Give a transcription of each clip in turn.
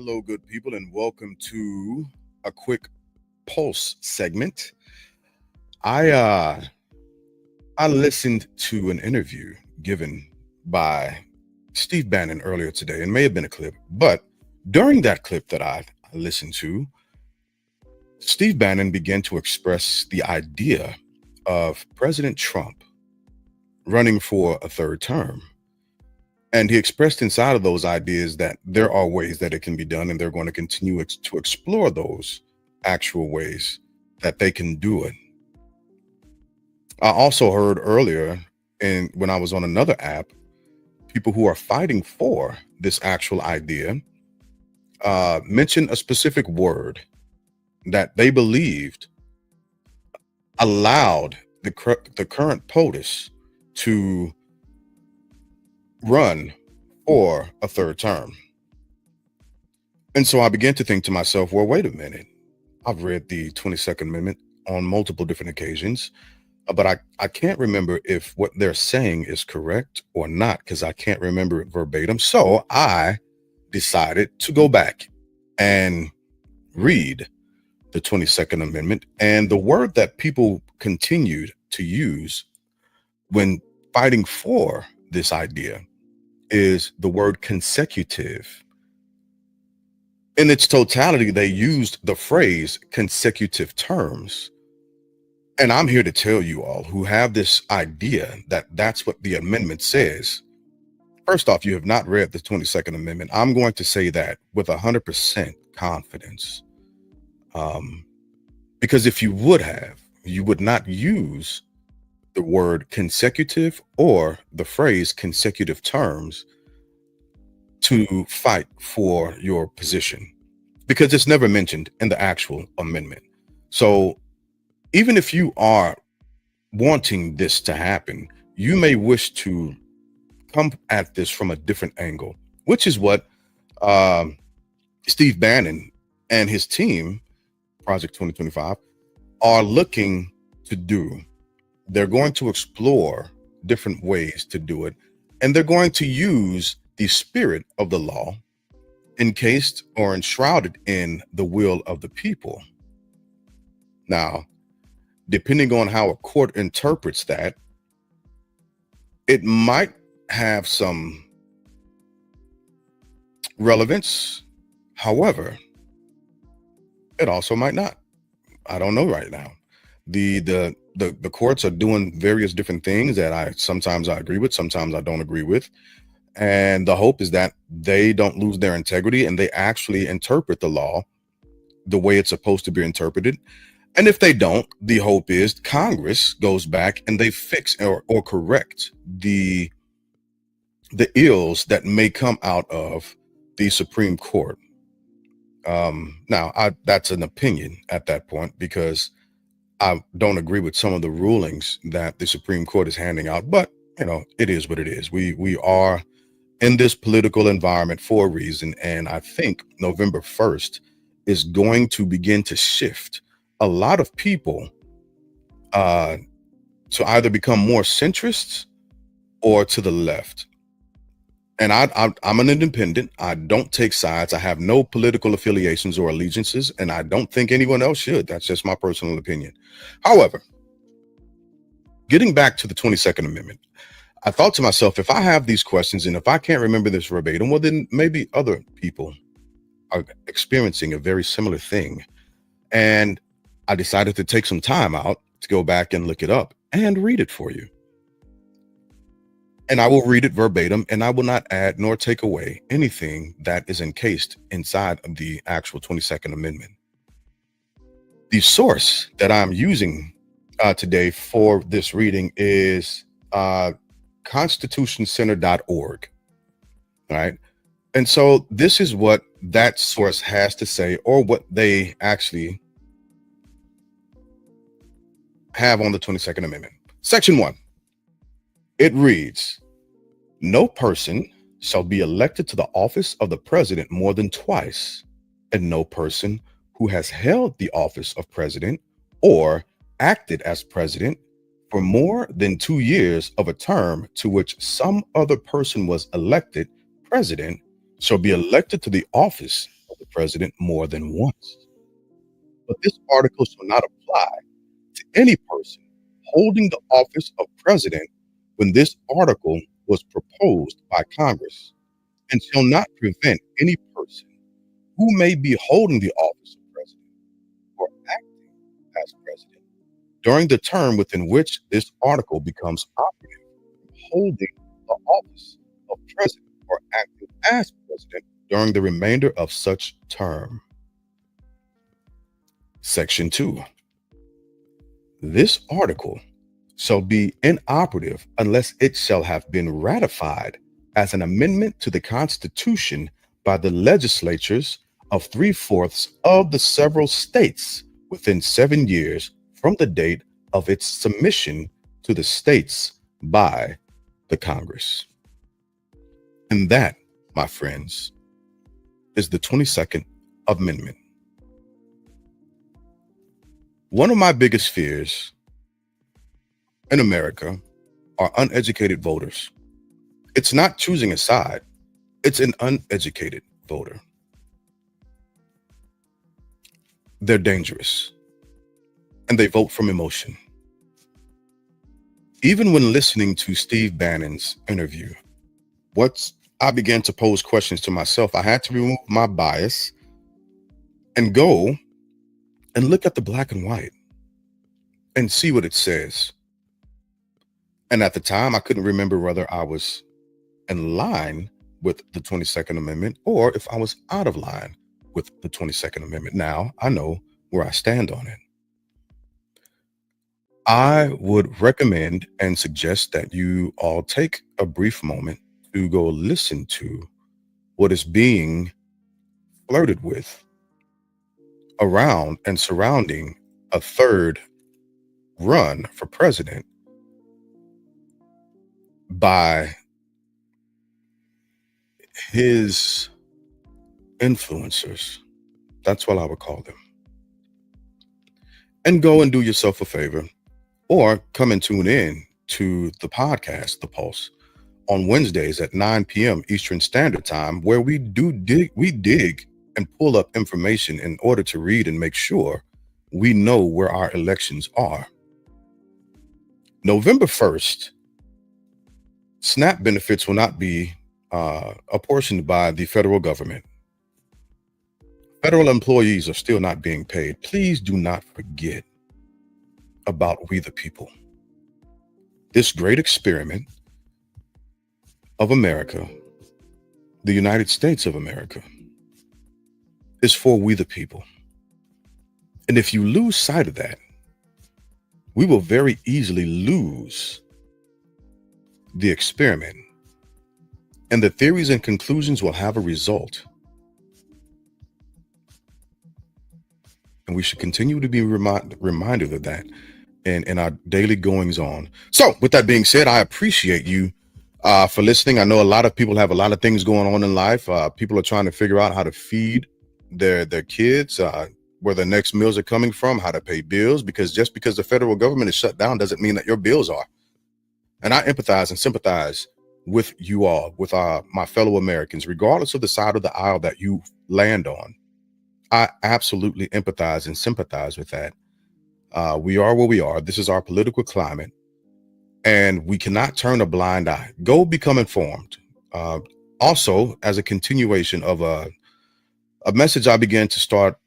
Hello, good people, and welcome to a quick pulse segment. I uh I listened to an interview given by Steve Bannon earlier today, and may have been a clip, but during that clip that I listened to, Steve Bannon began to express the idea of President Trump running for a third term. And he expressed inside of those ideas that there are ways that it can be done, and they're going to continue to explore those actual ways that they can do it. I also heard earlier, and when I was on another app, people who are fighting for this actual idea mention a specific word that they believed allowed the current POTUS to run for a third term. And so I began to think to myself, well, wait a minute. I've read the 22nd Amendment on multiple different occasions, but I can't remember if what they're saying is correct or not because I can't remember it verbatim. So I decided to go back and read the 22nd Amendment. And the word that people continued to use when fighting for this idea is the word consecutive. In its totality, they used the phrase consecutive terms. And I'm here to tell you all who have this idea that that's what the amendment says. First off, you have not read the 22nd Amendment. I'm going to say that with 100% confidence. Because if you would have, you would not use the word consecutive or the phrase consecutive terms to fight for your position, because it's never mentioned in the actual amendment. So even if you are wanting this to happen, you may wish to come at this from a different angle, which is what Steve Bannon and his team, Project 2025, are looking to do. They're going to explore different ways to do it, and they're going to use the spirit of the law encased or enshrouded in the will of the people. Now, depending on how a court interprets that, it might have some relevance. However, it also might not. I don't know right now. The courts are doing various different things that sometimes I agree with, sometimes I don't agree with. And the hope is that they don't lose their integrity and they actually interpret the law the way it's supposed to be interpreted. And if they don't, the hope is Congress goes back and they fix or correct the ills that may come out of the Supreme Court. Now, that's an opinion at that point because I don't agree with some of the rulings that the Supreme Court is handing out, but it is what it is. We are in this political environment for a reason, and I think November 1st is going to begin to shift a lot of people to either become more centrists or to the left. And I'm an independent. I don't take sides. I have no political affiliations or allegiances, and I don't think anyone else should. That's just my personal opinion. However, getting back to the 22nd Amendment, I thought to myself, if I have these questions and if I can't remember this verbatim, well, then maybe other people are experiencing a very similar thing. And I decided to take some time out to go back and look it up and read it for you. And I will read it verbatim, and I will not add nor take away anything that is encased inside of the actual 22nd Amendment. The source that I'm using today for this reading is constitutioncenter.org. All right. And so this is what that source has to say, or what they actually have on the 22nd Amendment. Section 1. It reads, no person shall be elected to the office of the president more than twice, and no person who has held the office of president or acted as president for more than 2 years of a term to which some other person was elected president shall be elected to the office of president more than once. But this article shall not apply to any person holding the office of president when this article was proposed by Congress, and shall not prevent any person who may be holding the office of president or acting as president during the term within which this article becomes operative from holding the office of president or acting as president during the remainder of such term. Section 2. This article shall be inoperative unless it shall have been ratified as an amendment to the Constitution by the legislatures of 3/4 of the several states within 7 years from the date of its submission to the states by the Congress. And that, my friends, is the 22nd Amendment. One of my biggest fears in America are uneducated voters. It's not choosing a side, it's an uneducated voter. They're dangerous and they vote from emotion. Even when listening to Steve Bannon's interview, I began to pose questions to myself. I had to remove my bias and go and look at the black and white and see what it says. And at the time, I couldn't remember whether I was in line with the 22nd Amendment or if I was out of line with the 22nd Amendment. Now I know where I stand on it. I would recommend and suggest that you all take a brief moment to go listen to what is being flirted with around and surrounding a third run for president by his influencers. That's what I would call them. And go and do yourself a favor, or come and tune in to the podcast, The Pulse, on Wednesdays at 9 p.m. Eastern Standard Time, where we dig and pull up information in order to read and make sure we know where our elections are. November 1st, SNAP benefits will not be apportioned by the federal government. Federal employees are still not being paid. Please do not forget about we the people. This great experiment of America, the United States of America, is for we the people. And if you lose sight of that, we will very easily lose the experiment, and the theories and conclusions will have a result. And we should continue to be reminded of that in our daily goings on. So with that being said, I appreciate you for listening. I know a lot of people have a lot of things going on in life. People are trying to figure out how to feed their kids, where the next meals are coming from, how to pay bills, because just because the federal government is shut down doesn't mean that your bills are. And I empathize and sympathize with you all, with my fellow Americans, regardless of the side of the aisle that you land on. I absolutely empathize and sympathize with that. We are where we are. This is our political climate, and we cannot turn a blind eye. Go become informed. Also, as a continuation of a message I began to start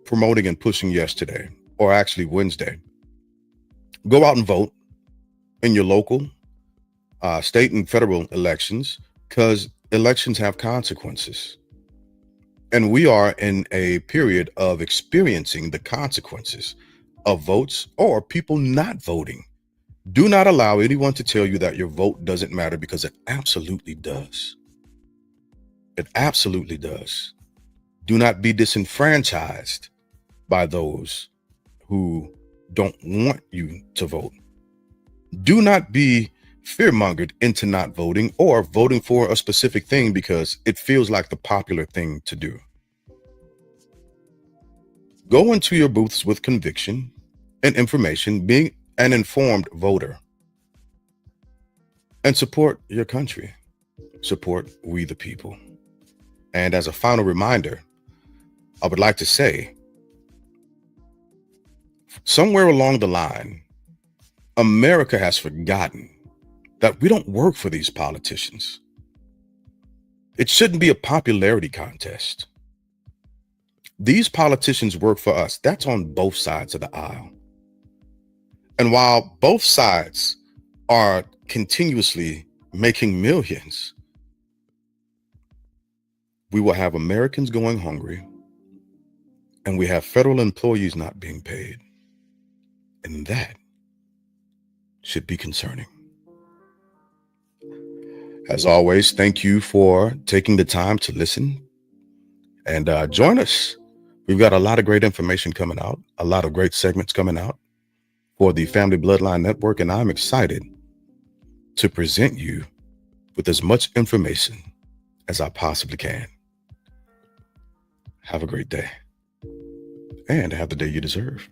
promoting and pushing yesterday, or actually Wednesday. Go out and vote in your local, state and federal elections, because elections have consequences. And we are in a period of experiencing the consequences of votes or people not voting. Do not allow anyone to tell you that your vote doesn't matter, because it absolutely does. It absolutely does. Do not be disenfranchised by those who don't want you to vote. Do not be fear-mongered into not voting or voting for a specific thing because it feels like the popular thing to do. Go into your booths with conviction and information, being an informed voter, and support your country. Support we the people. And as a final reminder, I would like to say, somewhere along the line, America has forgotten that we don't work for these politicians. It shouldn't be a popularity contest. These politicians work for us. That's on both sides of the aisle. And while both sides are continuously making millions, we will have Americans going hungry, and we have federal employees not being paid. And that should be concerning. As always, thank you for taking the time to listen and join us. We've got a lot of great information coming out, a lot of great segments coming out for the Family Bloodline Network, and I'm excited to present you with as much information as I possibly can. Have a great day, and have the day you deserve.